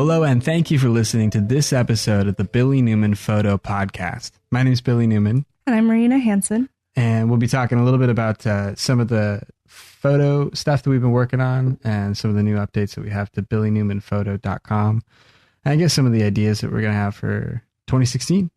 Hello, and thank you for listening to this episode of the Billy Newman Photo Podcast. My name is Billy Newman. And I'm Marina Hansen. And we'll be talking a little bit about some of the photo stuff that we've been working on and some of the new updates that we have to billynewmanphoto.com. And I guess some of the ideas that we're going to have for 2016.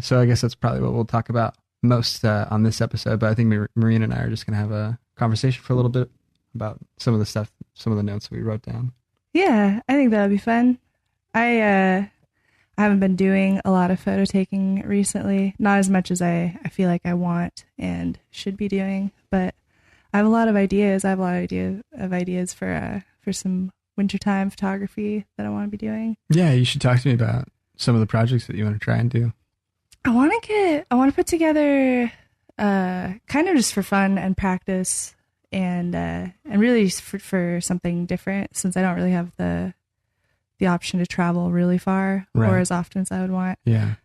So I guess that's probably what we'll talk about most on this episode. But I think Marina and I are just going to have a conversation for a little bit about some of the stuff, some of the notes that we wrote down. Yeah, I think that would be fun. I haven't been doing a lot of photo taking recently, not as much as I feel like I want and should be doing, but I have a lot of ideas. I have a lot of ideas for some wintertime photography that I want to be doing. Yeah, you should talk to me about some of the projects that you want to try and do. I want to put together kind of just for fun and practice and really for something different, since I don't really have the option to travel really far or as often as I would want. Yeah.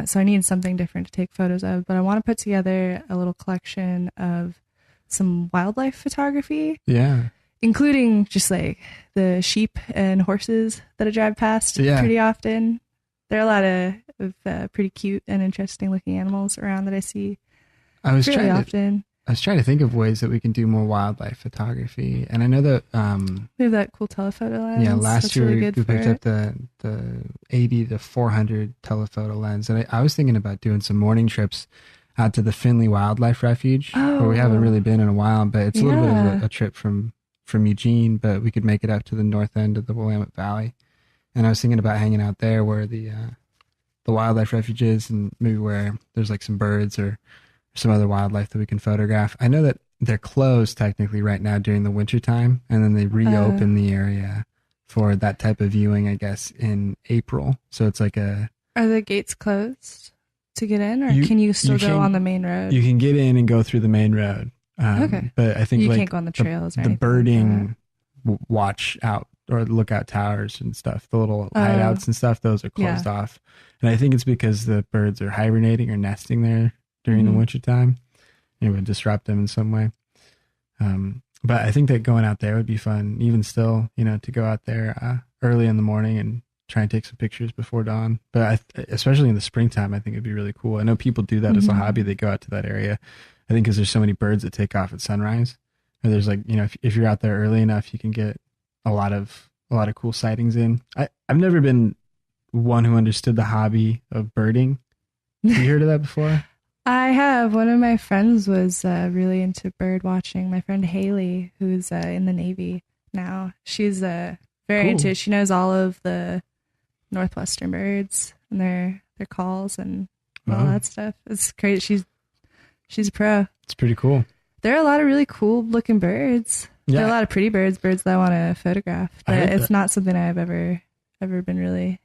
So I need something different to take photos of, but I want to put together a little collection of some wildlife photography. Yeah. Including just like the sheep and horses that I drive past pretty often. There are a lot of pretty cute and interesting looking animals around that I see fairly often. I was trying to think of ways that we can do more wildlife photography. And I know that... we have that cool telephoto lens. Yeah, last year really we picked up the 80 to 400 telephoto lens. And I was thinking about doing some morning trips out to the Finley Wildlife Refuge, where we haven't really been in a while. But it's a little bit of a trip from Eugene, but we could make it up to the north end of the Willamette Valley. And I was thinking about hanging out there where the wildlife refuge is, and maybe where there's like some birds or some other wildlife that we can photograph. I know that they're closed technically right now during the winter time, and then they reopen the area for that type of viewing, I guess, in April. So it's like Are the gates closed to get in, or can you still go on the main road? You can get in and go through the main road. Okay. But I think you can't go on the trails or the birding watch out or lookout towers and stuff, the little hideouts and stuff, those are closed off. And I think it's because the birds are hibernating or nesting there during the winter time. It would disrupt them in some way. But I think that going out there would be fun, even still, to go out there early in the morning and try and take some pictures before dawn. But especially in the springtime, I think it'd be really cool. I know people do that as a hobby. They go out to that area, I think, because there's so many birds that take off at sunrise. Or there's like, if you're out there early enough, you can get a lot of cool sightings in. I've never been one who understood the hobby of birding. Have you heard of that before? I have. One of my friends was really into bird watching. My friend Haley, who's in the Navy now, she's very into it. She knows all of the northwestern birds and their calls and all that stuff. It's crazy. She's a pro. It's pretty cool. There are a lot of really cool looking birds. Yeah. There are a lot of pretty birds that I want to photograph. But it's not something I've ever been really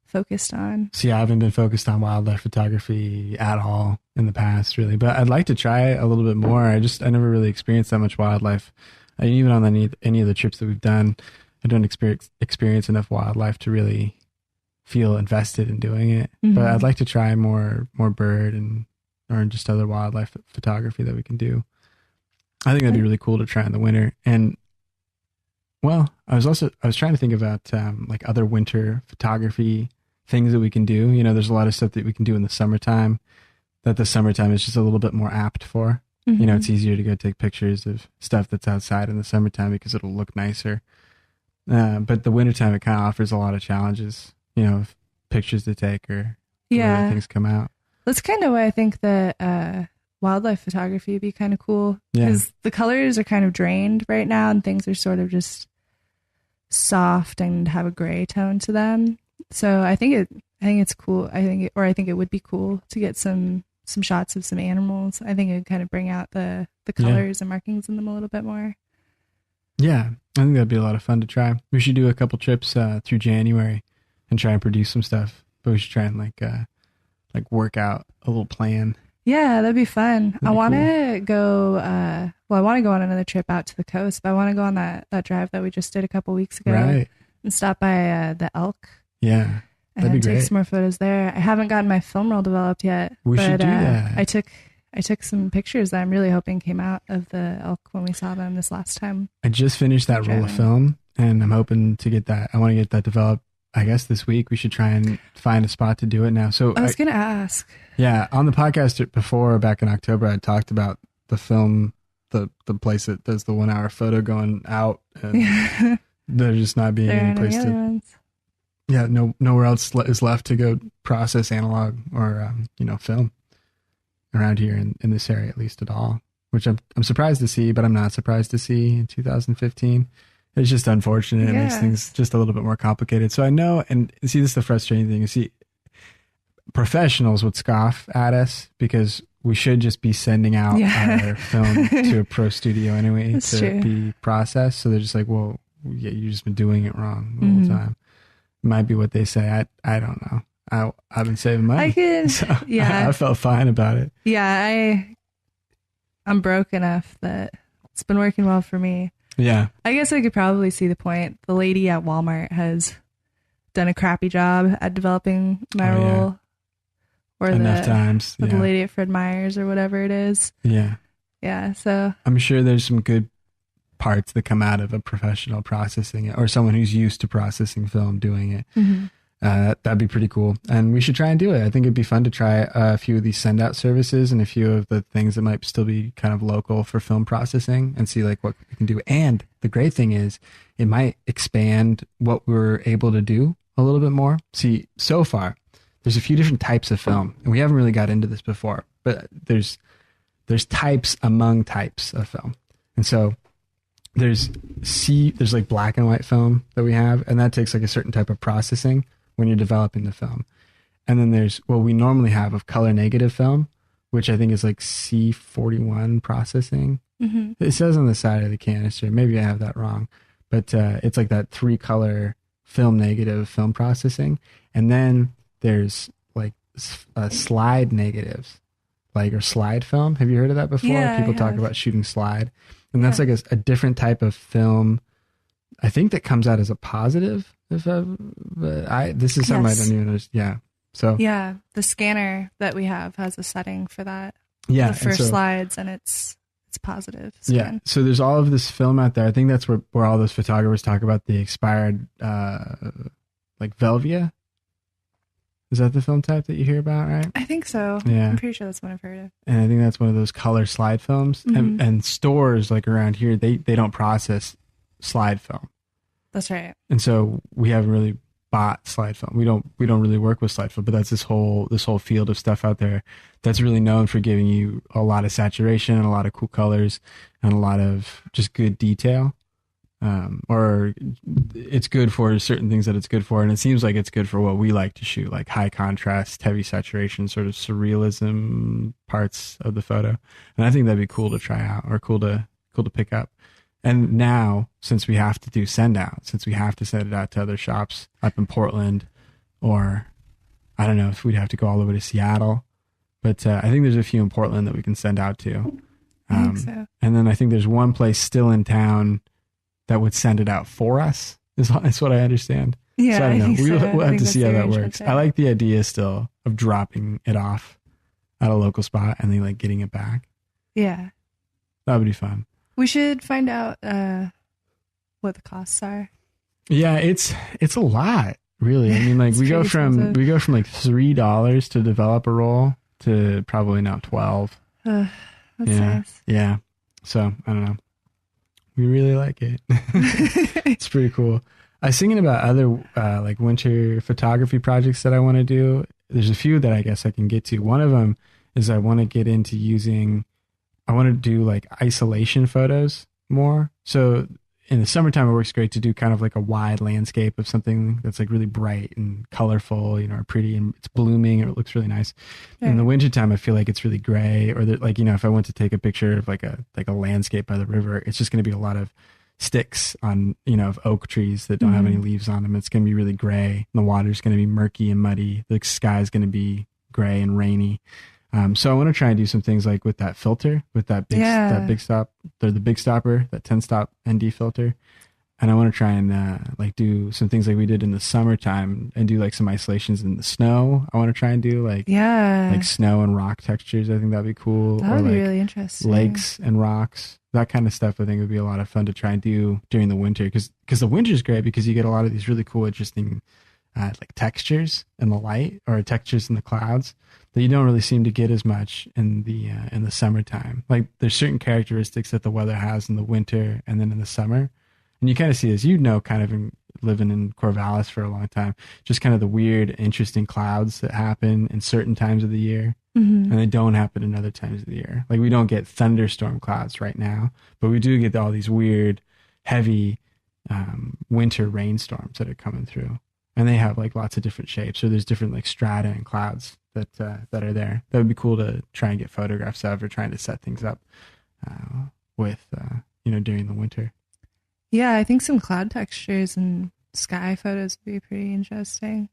focused on. See, I haven't been focused on wildlife photography at all in the past, really. But I'd like to try a little bit more. I never really experienced that much wildlife. Even on any of the trips that we've done, I don't experience enough wildlife to really feel invested in doing it. Mm-hmm. But I'd like to try more bird or just other wildlife photography that we can do. I think that'd be really cool to try in the winter. And well, I was trying to think about like other winter photography things that we can do. There's a lot of stuff that we can do in the summertime that the summertime is just a little bit more apt for. Mm-hmm. It's easier to go take pictures of stuff that's outside in the summertime because it'll look nicer. But the wintertime, it kind of offers a lot of challenges, of pictures to take or where things come out. That's kind of why I think that wildlife photography would be kind of cool, because the colors are kind of drained right now and things are sort of just soft and have a gray tone to them. So I think it's cool. I think it would be cool to get some shots of some animals. I think it would kind of bring out the colors and markings in them a little bit more. Yeah, I think that'd be a lot of fun to try. We should do a couple trips through January and try and produce some stuff. But we should try and like work out a little plan. Yeah, that'd be fun. I want to go. I want to go on another trip out to the coast, but I want to go on that drive that we just did a couple weeks ago, and stop by the elk. Yeah, that'd be great. Take some more photos there. I haven't gotten my film roll developed yet. We should do that. I took some pictures that I'm really hoping came out of the elk when we saw them this last time. I just finished that roll of film, and I'm hoping to get that. I want to get that developed. I guess this week we should try and find a spot to do it now. So I was going to ask. Yeah, on the podcast before, back in October, I talked about the film, the place that does the 1 hour photo going out, and there's just not being any place to. Ones. Yeah, nowhere else is left to go process analog or film around here in this area, at least at all. Which I'm surprised to see, but I'm not surprised to see in 2015. It's just unfortunate. It makes things just a little bit more complicated. So I know, and see, this is the frustrating thing. You see, professionals would scoff at us because we should just be sending out our film to a pro studio anyway be processed. So they're just like, well, yeah, you've just been doing it wrong the whole time. Might be what they say. I don't know. I've been saving money. I felt fine about it. Yeah, I'm broke enough that it's been working well for me. Yeah. I guess I could probably see the point. The lady at Walmart has done a crappy job at developing my role. Or enough times. The lady at Fred Meyer's or whatever it is. Yeah. Yeah, so. I'm sure there's some good parts that come out of a professional processing it, or someone who's used to processing film doing it. That'd be pretty cool. And we should try and do it. I think it'd be fun to try a few of these send out services and a few of the things that might still be kind of local for film processing and see like what we can do. And the great thing is it might expand what we're able to do a little bit more. See, so far, there's a few different types of film, and we haven't really got into this before, but there's types among types of film. And so there's like black and white film that we have, and that takes like a certain type of processing when you're developing the film. And then there's what we normally have of color negative film, which I think is like C41 processing. It says on the side of the canister, maybe I have that wrong, but it's like that 3-color film negative film processing. And then there's like slide negatives, like, or slide film. Have you heard of that before? Yeah, People talk about shooting slide, and that's like a different type of film. I think that comes out as a positive. This is something I don't even understand. Yeah. So yeah, the scanner that we have has a setting for that. Yeah, for slides, and it's positive scan. Yeah. So there's all of this film out there. I think that's where all those photographers talk about the expired, like Velvia. Is that the film type that you hear about, right? I think so. Yeah. I'm pretty sure that's one I've heard of. And I think that's one of those color slide films. And stores like around here, they don't process slide film. That's right. And so we haven't really bought slide film. We don't really work with slide film, but that's this whole field of stuff out there that's really known for giving you a lot of saturation and a lot of cool colors and a lot of just good detail. Or it's good for certain things that it's good for, and it seems like it's good for what we like to shoot, like high contrast, heavy saturation, sort of surrealism parts of the photo. And I think that'd be cool to try out, or cool to pick up. And now, since we have to do send out, since we have to send it out to other shops up in Portland, or I don't know if we'd have to go all the way to Seattle, but I think there's a few in Portland that we can send out to. I think so. And then I think there's one place still in town that would send it out for us, is what I understand. Yeah, so I don't know. We'll have to that's see how that works. there. I like the idea still of dropping it off at a local spot and then like getting it back. Yeah. That would be fun. We should find out what the costs are. Yeah, it's a lot, really. I mean, like we go from like $3 to develop a roll to probably now 12. That's nice. Yeah. So I don't know. We really like it. It's pretty cool. I was thinking about other like winter photography projects that I want to do. There's a few that I guess I can get to. One of them is I want to get into I want to do like isolation photos more. So in the summertime, it works great to do kind of like a wide landscape of something that's like really bright and colorful, or pretty, and it's blooming, or it looks really nice. Yeah. In the wintertime, I feel like it's really gray, or that, like, if I went to take a picture of like a landscape by the river, it's just going to be a lot of sticks on, of oak trees that don't have any leaves on them. It's going to be really gray. The water's going to be murky and muddy. The sky's going to be gray and rainy. So I want to try and do some things like with that filter, with that big stopper, that 10 stop ND filter. And I want to try and like do some things like we did in the summertime and do like some isolations in the snow. I want to try and do like snow and rock textures. I think that'd be cool. That would or be like really interesting. lakes and rocks. That kind of stuff I think would be a lot of fun to try and do during the winter, because the winter is great because you get a lot of these really cool, interesting like textures in the light or textures in the clouds that you don't really seem to get as much in the summertime. Like there's certain characteristics that the weather has in the winter and then in the summer. And you kind of see, as you know, kind of living in Corvallis for a long time, just kind of the weird, interesting clouds that happen in certain times of the year. Mm-hmm. And they don't happen in other times of the year. Like we don't get thunderstorm clouds right now, but we do get all these weird, heavy winter rainstorms that are coming through. And they have like lots of different shapes. So there's different like strata and clouds that are there. That would be cool to try and get photographs of, or trying to set things up with, during the winter. Yeah, I think some cloud textures and sky photos would be pretty interesting.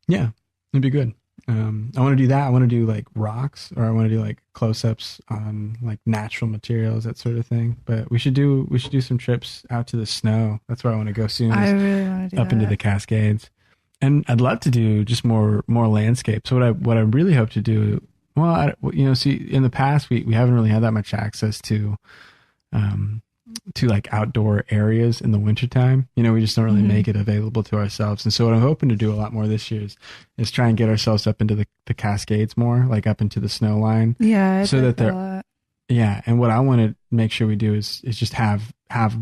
Yeah, it'd be good. I want to do that. I want to do like rocks, or I want to do like close-ups on like natural materials, that sort of thing. But we should do some trips out to the snow. That's where I want to go soon. I really want to do up into the Cascades, and I'd love to do just more landscape. So what I really hope to do, well, see, in the past we haven't really had that much access to like outdoor areas in the wintertime. We just don't really make it available to ourselves. And so what I'm hoping to do a lot more this year is try and get ourselves up into the Cascades more, like up into the snow line. Yeah. So that they're, yeah. And what I want to make sure we do is just have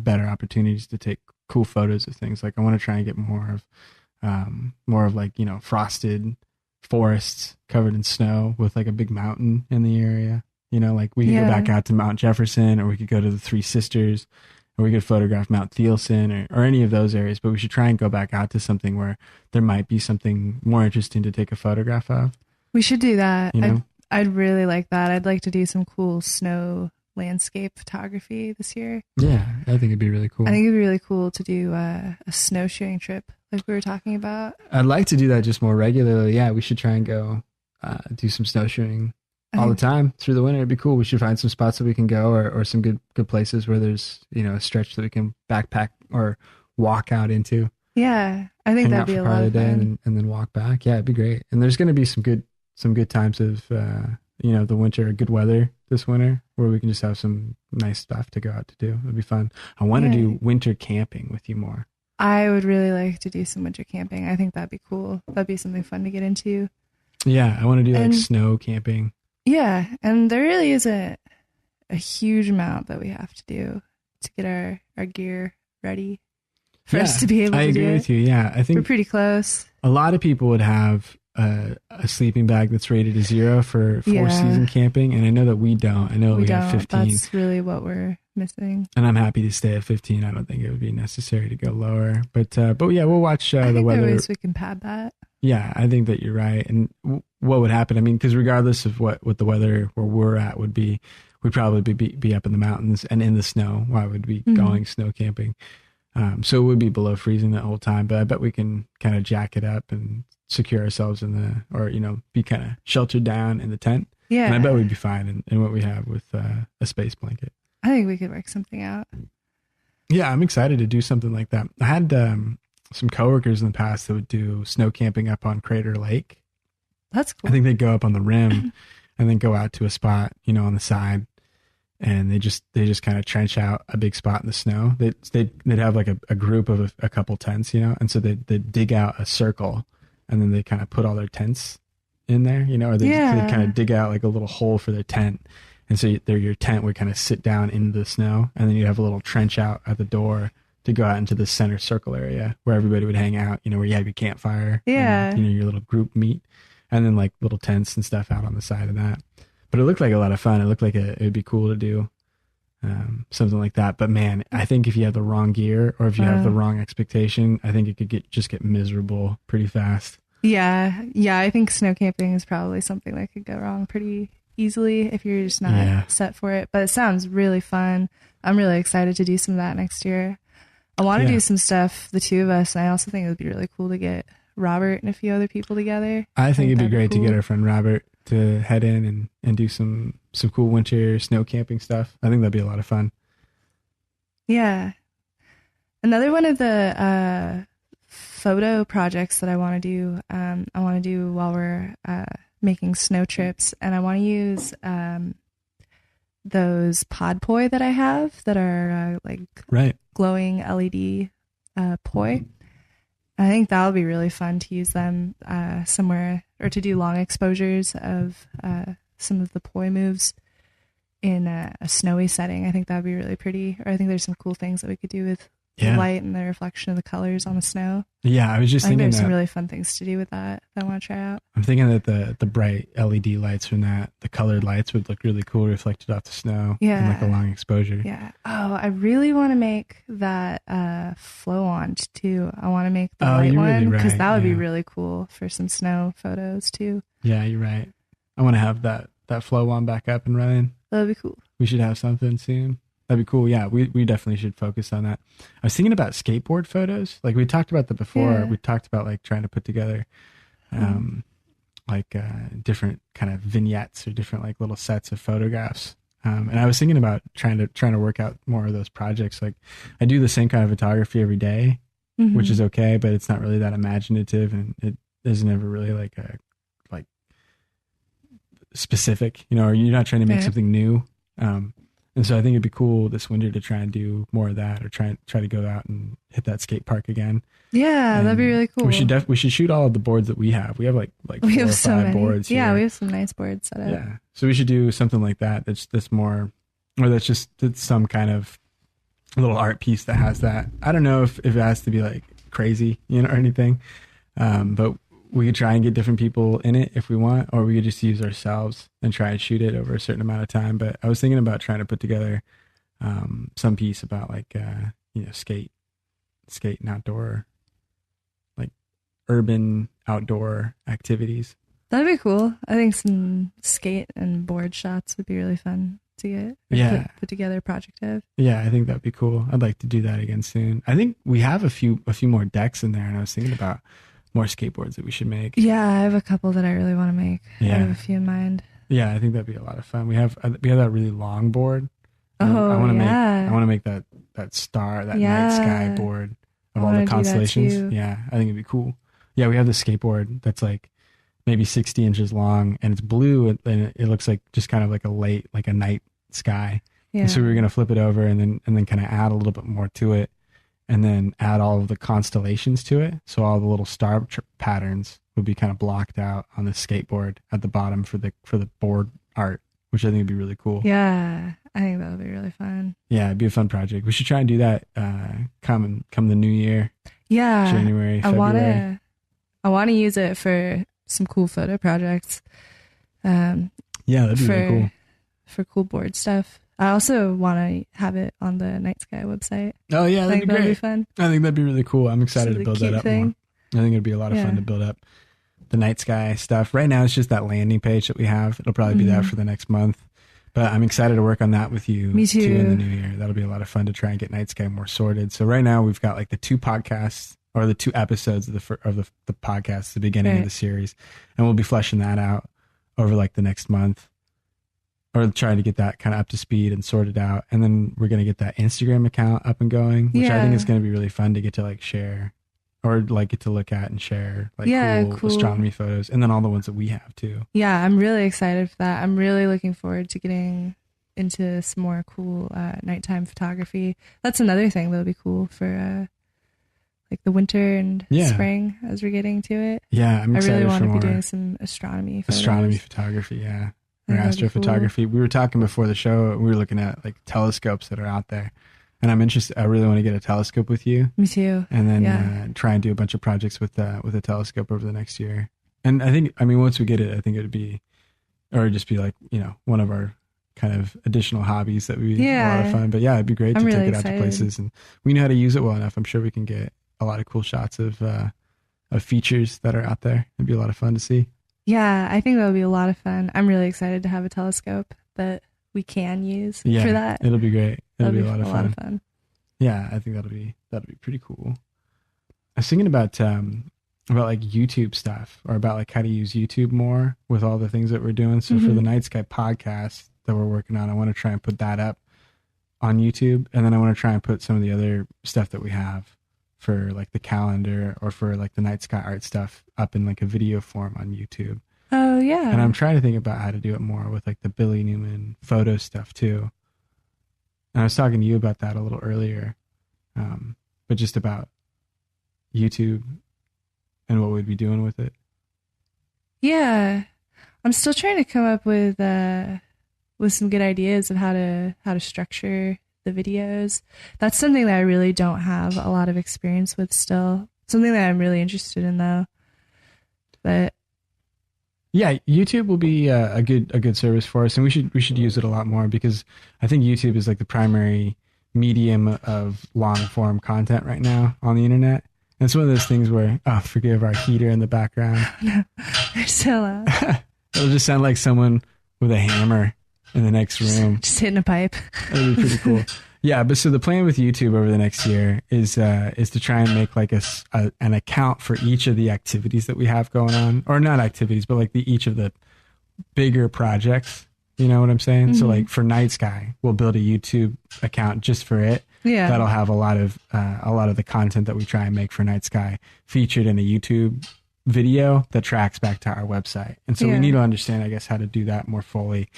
better opportunities to take cool photos of things. Like I want to try and get more of like, frosted forests covered in snow with like a big mountain in the area. Like we could go back out to Mount Jefferson, or we could go to the Three Sisters, or we could photograph Mount Thielsen or any of those areas. But we should try and go back out to something where there might be something more interesting to take a photograph of. We should do that. I'd really like that. I'd like to do some cool snow landscape photography this year. Yeah, I think it'd be really cool. I think it'd be really cool to do a snowshoeing trip like we were talking about. I'd like to do that just more regularly. Yeah, we should try and go do some snowshoeing all the time through the winter. It'd be cool. We should find some spots that we can go, or some good places where there's a stretch that we can backpack or walk out into. Yeah, I think that'd be a lot of fun. And then walk back. Yeah, it'd be great. And there's going to be some good times of the winter, good weather this winter, where we can just have some nice stuff to go out to do. It'd be fun. I want to do winter camping with you more. I would really like to do some winter camping. I think that'd be cool. That'd be something fun to get into. Yeah, I want to do like snow camping. Yeah, and there really isn't a huge amount that we have to do to get our gear ready for us to be able to do it. I agree with you. Yeah, I think we're pretty close. A lot of people would have a sleeping bag that's rated a 0 for 4-season camping, and I know that we don't. I know we have 15. That's really what we're missing. And I'm happy to stay at 15. I don't think it would be necessary to go lower. But yeah, we'll watch the weather. There are ways we can pad that. Yeah, I think that you're right. And what would happen? I mean, because regardless of what the weather where we're at would be, we'd probably be up in the mountains and in the snow. Why would we be going snow camping? So it would be below freezing the whole time. But I bet we can kind of jack it up and secure ourselves or be kind of sheltered down in the tent. Yeah. And I bet we'd be fine in what we have with a space blanket. I think we could work something out. Yeah, I'm excited to do something like that. I had some coworkers in the past that would do snow camping up on Crater Lake. That's cool. I think they'd go up on the rim and then go out to a spot, on the side, and they just kind of trench out a big spot in the snow. They'd have like a group of a couple tents, and so they'd dig out a circle, and then they kind of put all their tents in there, or they'd kind of dig out like a little hole for their tent. And so your tent would kind of sit down into the snow, and then you'd have a little trench out at the door to go out into the center circle area where everybody would hang out, where you have your campfire, and, your little group meet, and then like little tents and stuff out on the side of that. But it looked like a lot of fun. It looked like it would be cool to do something like that. But man, I think if you have the wrong gear or if you have the wrong expectation, I think it could get miserable pretty fast. Yeah. I think snow camping is probably something that could go wrong pretty easily if you're just not set for it. But it sounds really fun. I'm really excited to do some of that next year. I want to do some stuff, the two of us, and I also think it would be really cool to get Robert and a few other people together. I think it'd be great to get our friend Robert to head in and do some cool winter snow camping stuff. I think that'd be a lot of fun. Yeah. Another one of the photo projects that I want to do while we're making snow trips, and I want to use those pod poi that I have that are like glowing LED poi. I think that would be really fun to use them somewhere, or to do long exposures of some of the poi moves in a snowy setting. I think that would be really pretty. Or I think there's some cool things that we could do with the light and the reflection of the colors on the snow. Yeah, I was just thinking there's some really fun things to do with that I want to try out. I'm thinking that the bright LED lights from that, the colored lights would look really cool reflected off the snow. Yeah. And like a long exposure. Yeah. Oh, I really want to make that flow on too. I want to make the light one because that would be really cool for some snow photos too. Yeah, you're right. I want to have that flow on back up and running. That would be cool. We should have something soon. That'd be cool. Yeah, we definitely should focus on that. I was thinking about skateboard photos. Like we talked about that before. Yeah. We talked about like trying to put together different kind of vignettes or different like little sets of photographs. And I was thinking about trying to work out more of those projects. Like I do the same kind of photography every day, which is okay, but it's not really that imaginative, and it is never really like specific, or you're not trying to make something new. And so I think it'd be cool this winter to try and do more of that, or try to go out and hit that skate park again. Yeah, that'd be really cool. We should shoot all of the boards that we have. We have like 4 or 5 boards. Yeah, we have some nice boards set up. Yeah, so we should do something like that. That's more, or that's some kind of little art piece that has that. I don't know if it has to be like crazy, or anything. But we could try and get different people in it if we want, or we could just use ourselves and try and shoot it over a certain amount of time. But I was thinking about trying to put together some piece about like skate and outdoor, like urban outdoor activities. That'd be cool. I think some skate and board shots would be really fun to get put together project of. Yeah, I think that'd be cool. I'd like to do that again soon. I think we have a few more decks in there, and I was thinking about more skateboards that we should make. Yeah, I have a couple that I really want to make. Yeah. I have a few in mind. Yeah, I think that'd be a lot of fun. We have that really long board. Oh, I want to make that star, that night sky board of all the constellations. Yeah, I think it'd be cool. Yeah, we have this skateboard that's like maybe 60 inches long, and it's blue, and it looks like just kind of like a night sky. Yeah. And so we were gonna flip it over and then kind of add a little bit more to it, and then add all of the constellations to it. So all the little star patterns would be kind of blocked out on the skateboard at the bottom for the board art, which I think would be really cool. Yeah, I think that would be really fun. Yeah, it'd be a fun project. We should try and do that come the new year. Yeah, January, February. I want to use it for some cool photo projects. Yeah, that'd be really cool. For cool board stuff. I also want to have it on the Night Sky website. Oh yeah, that'd be great. That'd be fun. I think that'd be really cool. I'm excited to build that up more. I think it'd be a lot of fun to build up the Night Sky stuff. Right now, it's just that landing page that we have. It'll probably be that for the next month. But I'm excited to work on that with you. Me too. In the new year. That'll be a lot of fun to try and get Night Sky more sorted. So right now we've got like the 2 podcasts, or the 2 episodes of the podcast, the beginning of the series, and we'll be fleshing that out over like the next month, or trying to get that kind of up to speed and sorted out. And then we're going to get that Instagram account up and going, which I think is going to be really fun to get to like share, or like get to look at and share like cool astronomy photos, and then all the ones that we have too. Yeah, I'm really excited for that. I'm really looking forward to getting into some more cool nighttime photography. That's another thing that'll be cool for like the winter and spring as we're getting to it. Yeah, I'm excited. I really want to be doing some astronomy photography. Yeah, or astrophotography. Cool. We were talking before the show. We were looking at like telescopes that are out there, and I'm interested. I really want to get a telescope with you. Me too. And then try and do a bunch of projects with a telescope over the next year. And I mean, once we get it, I think it'd be, or it'd just be like one of our kind of additional hobbies that would be a lot of fun. But yeah, it'd be great to take it out to places, and we know how to use it well enough. I'm sure we can get a lot of cool shots of features that are out there. It'd be a lot of fun to see. Yeah, I think that would be a lot of fun. I'm really excited to have a telescope that we can use for that. It'll be great. It'll be a lot of fun. Yeah, I think that'll be pretty cool. I was thinking about like YouTube stuff, or about like how to use YouTube more with all the things that we're doing. So for the Night Sky podcast that we're working on, I want to try and put that up on YouTube, and then I want to try and put some of the other stuff that we have for like the calendar or for like the night sky art stuff up in like a video form on YouTube. Oh yeah. And I'm trying to think about how to do it more with like the Billy Newman photo stuff too. And I was talking to you about that a little earlier, but just about YouTube and what we'd be doing with it. Yeah, I'm still trying to come up with some good ideas of how to structure the videos. That's something that I really don't have a lot of experience with still. Something that I'm really interested in though. But yeah, YouTube will be a good service for us, and we should use it a lot more, because I think YouTube is like the primary medium of long form content right now on the internet. And it's one of those things where, forgive our heater in the background. No, they're so loud. It'll just sound like someone with a hammer in the next room. Just hitting a pipe. That'd be pretty cool. Yeah, but so the plan with YouTube over the next year is to try and make like an account for each of the activities that we have going on, or not activities, but like each of the bigger projects. You know what I'm saying? Mm-hmm. So like for Night Sky, we'll build a YouTube account just for it. Yeah, that'll have a lot of the content that we try and make for Night Sky featured in a YouTube video that tracks back to our website. And so we need to understand, I guess, how to do that more fully.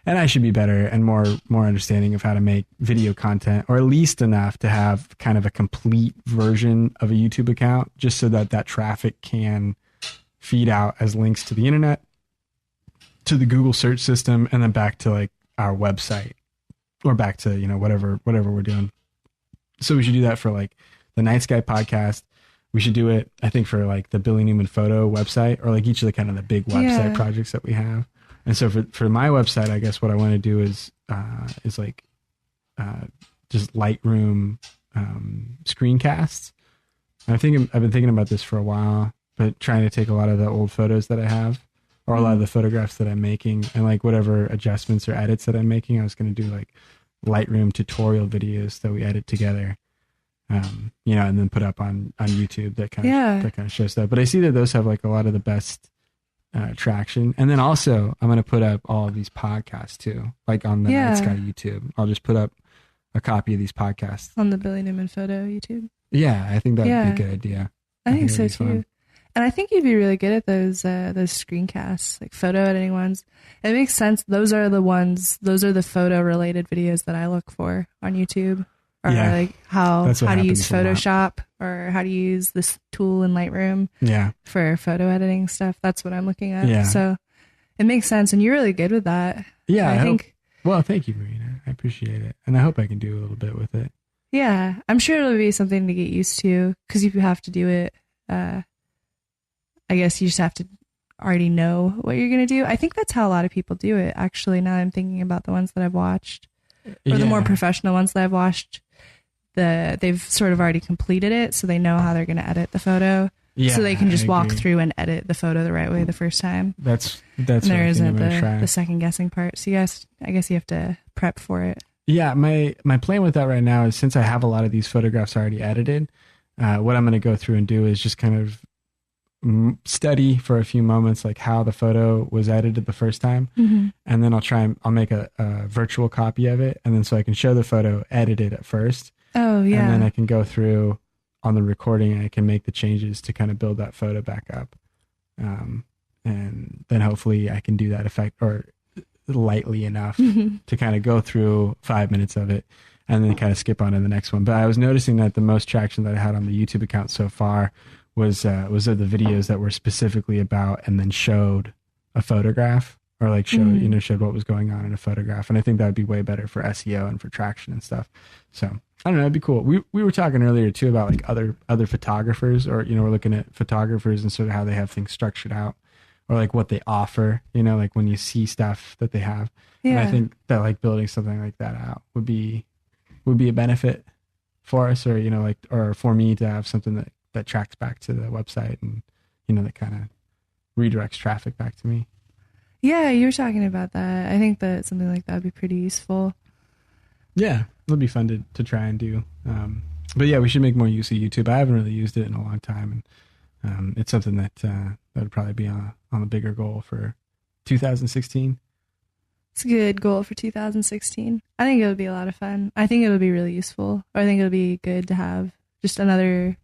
And I should be better and more understanding of how to make video content, or at least enough to have kind of a complete version of a YouTube account, just so that traffic can feed out as links to the internet, to the Google search system, and then back to like our website, or back to, whatever we're doing. So we should do that for like the Night Sky podcast. We should do it, I think, for like the Billy Newman photo website, or like each of the kind of the big website projects that we have. And so for my website, I guess what I want to do is like just Lightroom screencasts. I've been thinking about this for a while, but trying to take a lot of the old photos that I have, or a lot of the photographs that I'm making, and like whatever adjustments or edits that I'm making, I was going to do like Lightroom tutorial videos that we edit together, and then put up on YouTube that kind of shows stuff. But I see that those have like a lot of the best traction. And then also I'm going to put up all of these podcasts too, like on the Night Sky YouTube. I'll just put up a copy of these podcasts on the Billy Newman photo YouTube. Yeah, I think that would be a good idea. I think so too. Fun. And I think you'd be really good at those screencasts, like photo editing ones. It makes sense. Those are the photo related videos that I look for on YouTube. Or like how to use Photoshop, or how to use this tool in Lightroom for photo editing stuff. That's what I'm looking at. Yeah. So it makes sense, and you're really good with that. Yeah, I think. Well, thank you, Marina. I appreciate it, and I hope I can do a little bit with it. Yeah, I'm sure it'll be something to get used to, because if you have to do it, I guess you just have to already know what you're going to do. I think that's how a lot of people do it, actually, now I'm thinking about the ones that I've watched, or the more professional ones that I've watched. They've sort of already completed it, so they know how they're going to edit the photo. Yeah, so they can just walk through and edit the photo the right way the first time. That's and there isn't the second guessing part. So I guess you have to prep for it. Yeah, my plan with that right now is, since I have a lot of these photographs already edited, what I'm going to go through and do is just kind of study for a few moments like how the photo was edited the first time, and then I'll make a virtual copy of it, and then so I can show the photo edited at first. Oh yeah. And then I can go through on the recording, and I can make the changes to kind of build that photo back up, and then hopefully I can do that effect, or lightly enough to kind of go through 5 minutes of it, and then kind of skip on to the next one. But I was noticing that the most traction that I had on the YouTube account so far was of the videos that were specifically about, and then showed a photograph, or like showed what was going on in a photograph. And I think that would be way better for SEO and for traction and stuff. So I don't know, it'd be cool. We were talking earlier too about like other photographers, or we're looking at photographers and sort of how they have things structured out, or like what they offer, like when you see stuff that they have. Yeah. And I think that like building something like that out would be a benefit for us, or or for me to have something that tracks back to the website, and that kind of redirects traffic back to me. Yeah, you were talking about that. I think that something like that would be pretty useful. Yeah, it'll be fun to try and do. But yeah, we should make more use of YouTube. I haven't really used it in a long time, and it's something that would probably be on a bigger goal for 2016. It's a good goal for 2016. I think it'll be a lot of fun. I think it'll be really useful. I think it'll be good to have just another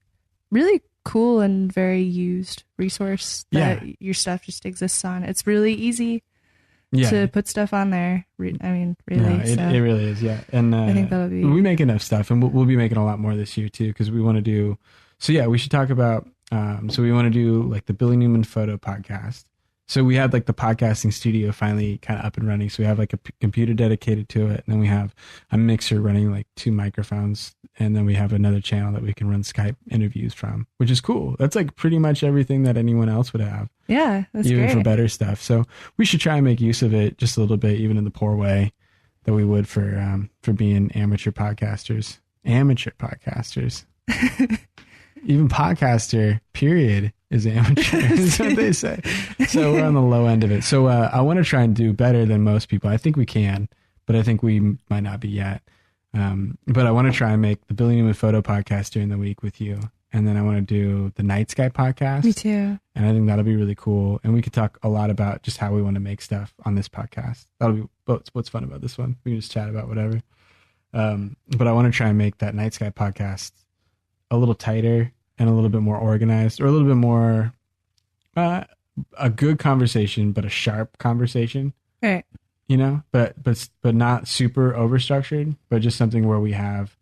really cool and very used resource that your stuff just exists on. It's really easy to put stuff on there. I mean, really. No, it really is, yeah. And I think that'll be... we make enough stuff, and we'll be making a lot more this year, too, because we want to do... So, yeah, we should talk about... so we want to do, like, the Billy Newman photo podcast. So we had, like, the podcasting studio finally kind of up and running. So we have, like, a computer dedicated to it, and then we have a mixer running, like, 2 microphones, and then we have another channel that we can run Skype interviews from, which is cool. That's, like, pretty much everything that anyone else would have. Yeah, that's even great. For better stuff. So we should try and make use of it just a little bit, even in the poor way that we would for being amateur podcasters. Amateur podcasters. Even podcaster, period, is amateur, is what they say. So we're on the low end of it. So I want to try and do better than most people. I think we can, but I think we might not be yet. But I want to try and make the Billy Newman photo podcast during the week with you. And then I want to do the Night Sky podcast. Me too. And I think that'll be really cool. And we could talk a lot about just how we want to make stuff on this podcast. That'll be what's fun about this one. We can just chat about whatever. But I want to try and make that Night Sky podcast a little tighter and a little bit more organized, or a little bit more a good conversation, but a sharp conversation. Right. You know, but not super overstructured, but just something where we have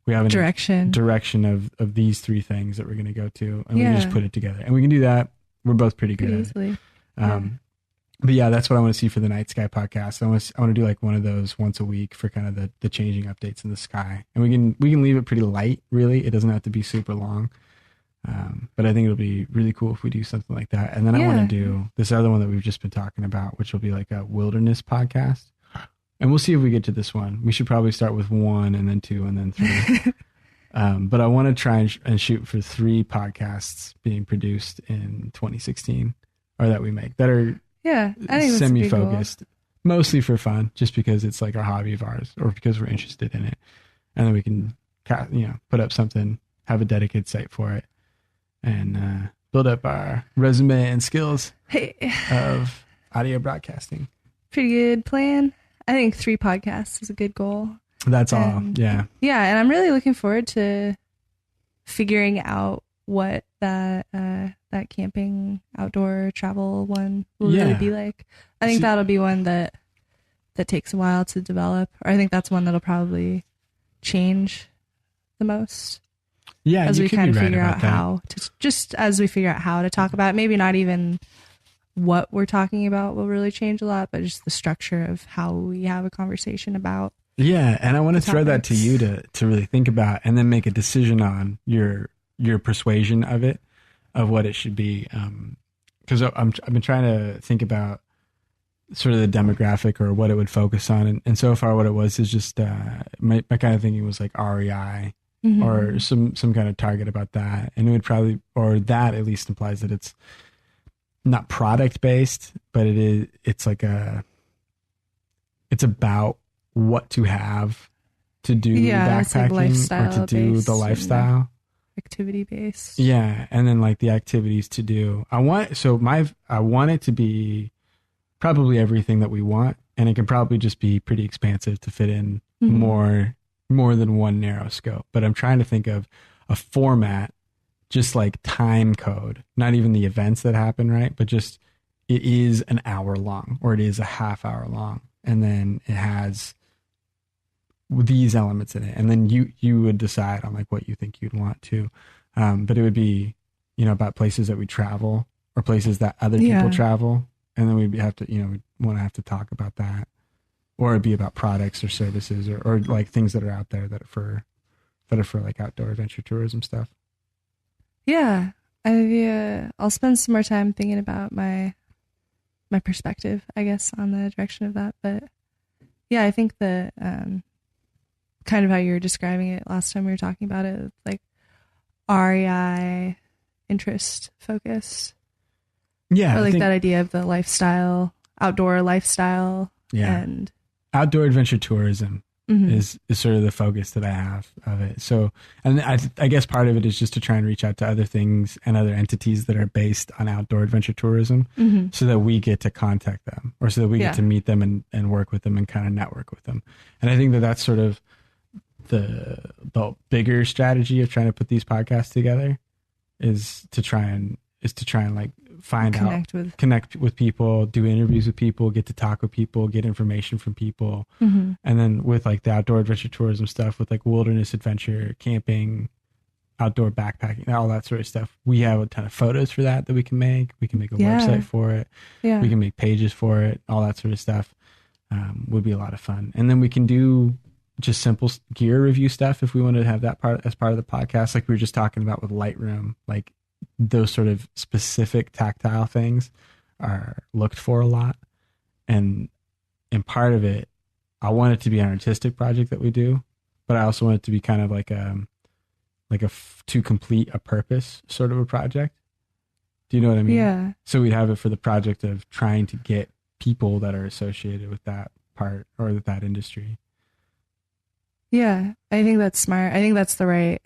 a direction of these 3 things that we're going to go to, and we can just put it together, and we can do that. We're both pretty good easily. at it. But yeah, that's what I want to see for the Night Sky podcast. I want to do like one of those once a week for kind of the changing updates in the sky, and we can leave it pretty light. Really, it doesn't have to be super long. But I think it'll be really cool if we do something like that. And then I want to do this other one that we've just been talking about, which will be like a wilderness podcast. And we'll see if we get to this one. We should probably start with 1 and then 2 and then 3. But I want to try and shoot for 3 podcasts being produced in 2016, or that we make, that are I think semi-focused, mostly for fun, just because it's like a hobby of ours, or because we're interested in it. And then we can, put up something, have a dedicated site for it, and build up our resume and skills of audio broadcasting. Pretty good plan. I think 3 podcasts is a good goal. That's all. Yeah. Yeah. And I'm really looking forward to figuring out what that camping outdoor travel one will really be like. I think that'll be one that takes a while to develop. Or I think that's one that'll probably change the most. Yeah. As we kind of figure out as we figure out how to talk about it. Maybe not even what we're talking about will really change a lot, but just the structure of how we have a conversation about. Yeah. And I want to throw that to you to really think about, and then make a decision on your persuasion of it, of what it should be. Cause I've been trying to think about sort of the demographic or what it would focus on. And so far what it was is just, my kind of thinking was like REI, or some kind of target about that. And it would probably, or that at least implies that it's not product based, but it's about what to have to do backpacking, like or to do the lifestyle. Activity based. Yeah. And then like the activities to do. I want it to be probably everything that we want. And it can probably just be pretty expansive to fit in more than one narrow scope. But I'm trying to think of a format, just like time code, not even the events that happen, right? But just it is an hour long, or it is a half hour long. And then it has these elements in it. And then you would decide on like what you think you'd want to. But it would be, about places that we travel, or places that other people travel. And then we'd have to, we'd want to have to talk about that. Or it'd be about products or services, or like things that are out there that are for like outdoor adventure tourism stuff. Yeah. I'll spend some more time thinking about my perspective, I guess, on the direction of that. But yeah, I think the kind of how you were describing it last time we were talking about it, like REI interest focus. Yeah. Or like that idea of the lifestyle, outdoor lifestyle. Yeah. And outdoor adventure tourism is sort of the focus that I have of it. So, and I guess part of it is just to try and reach out to other things and other entities that are based on outdoor adventure tourism, so that we get to contact them, or so that we get to meet them and work with them and kind of network with them. And I think that that's sort of the bigger strategy of trying to put these podcasts together is to try and like connect with people, do interviews with people, get to talk with people, get information from people. And then with like the outdoor adventure tourism stuff, with like wilderness adventure, camping, outdoor backpacking, all that sort of stuff, we have a ton of photos for that we can make. We can make a website for it. We can make pages for it. All that sort of stuff would be a lot of fun. And then we can do just simple gear review stuff if we wanted to have that part as part of the podcast, like we were just talking about with Lightroom. Like those sort of specific tactile things are looked for a lot, and part of it, I want it to be an artistic project that we do, but I also want it to be kind of like to complete a purpose sort of a project. Do you know what I mean? Yeah. So we'd have it for the project of trying to get people that are associated with that part or with that industry. Yeah, I think that's smart. I think that's the right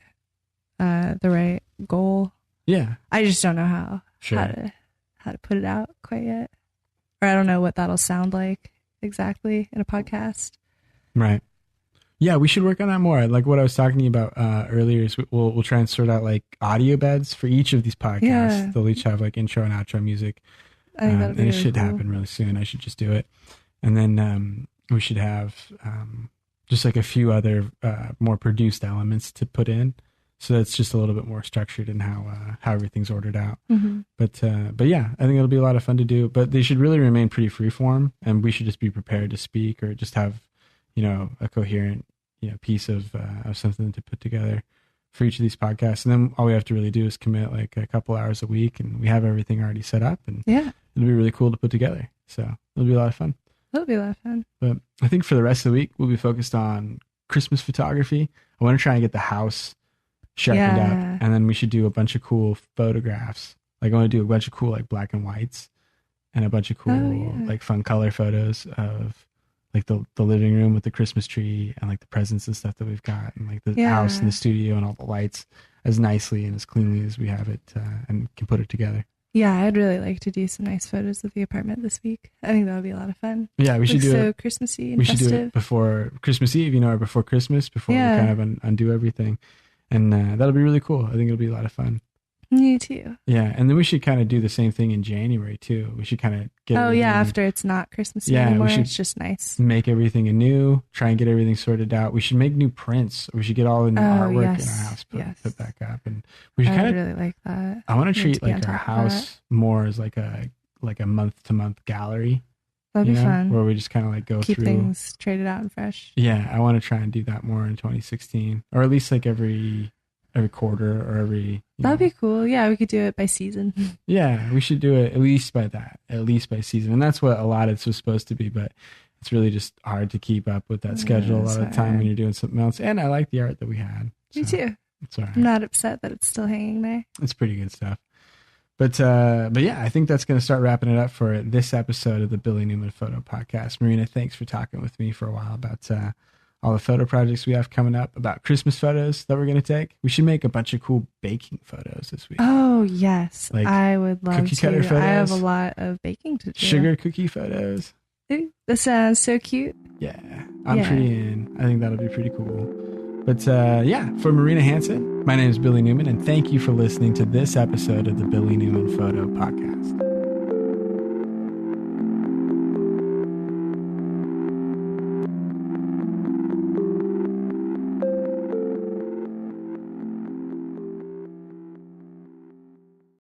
goal. Yeah. I just don't know how to put it out quite yet. Or I don't know what that'll sound like exactly in a podcast. Right. Yeah, we should work on that more. Like what I was talking to you about earlier is we'll try and sort out like audio beds for each of these podcasts. Yeah. They'll each have like intro and outro music. I think that'd be and it really should cool. happen really soon. I should just do it. And then we should have just like a few other more produced elements to put in. So that's just a little bit more structured in how everything's ordered out. But yeah, I think it'll be a lot of fun to do, but they should really remain pretty freeform, and we should just be prepared to speak or just have, a coherent, piece of something to put together for each of these podcasts. And then all we have to really do is commit like a couple hours a week, and we have everything already set up, and it'll be really cool to put together. So it'll be a lot of fun. It'll be a lot of fun. But I think for the rest of the week, we'll be focused on Christmas photography. I want to try and get the house sharpened up, and then we should do a bunch of cool photographs. Like I want to do a bunch of cool like black and whites, and a bunch of cool like fun color photos of like the living room with the Christmas tree and like the presents and stuff that we've got, and like the house and the studio and all the lights as nicely and as cleanly as we have it, and can put it together. Yeah, I'd really like to do some nice photos of the apartment this week. I think that would be a lot of fun. Yeah, we should do so it. Christmassy and we festive. Should do it before Christmas Eve, or before Christmas, before we kind of undo everything. And that'll be really cool. I think it'll be a lot of fun. Me too. Yeah, and then we should kind of do the same thing in January too. We should kind of get after it's not Christmas anymore, it's just nice. Make everything anew, try and get everything sorted out. We should make new prints. We should get all the new artwork in our house put back up. And we should I really like that. I want to treat like our house more as like a month-to-month gallery. That'd be fun. Where we just kind of like keep things traded out and fresh. Yeah, I want to try and do that more in 2016, or at least like every quarter or every. That'd be cool. Yeah, we could do it by season. Yeah, we should do it at least by season, and that's what a lot of this was supposed to be. But it's really just hard to keep up with that schedule a lot of the time when you're doing something else. And I like the art that we had. So me too. It's all right. I'm not upset that it's still hanging there. It's pretty good stuff. But yeah, I think that's going to start wrapping it up for this episode of the Billy Newman Photo Podcast. Marina, thanks for talking with me for a while about all the photo projects we have coming up, about Christmas photos that we're going to take. We should make a bunch of cool baking photos this week. Oh, yes. Like I would love cookie cutter to. photos, I have a lot of baking to do. Sugar cookie photos. Ooh, that sounds so cute. Yeah, I'm pretty in. I think that'll be pretty cool. But yeah, for Marina Hansen, my name is Billy Newman, and thank you for listening to this episode of the Billy Newman Photo Podcast.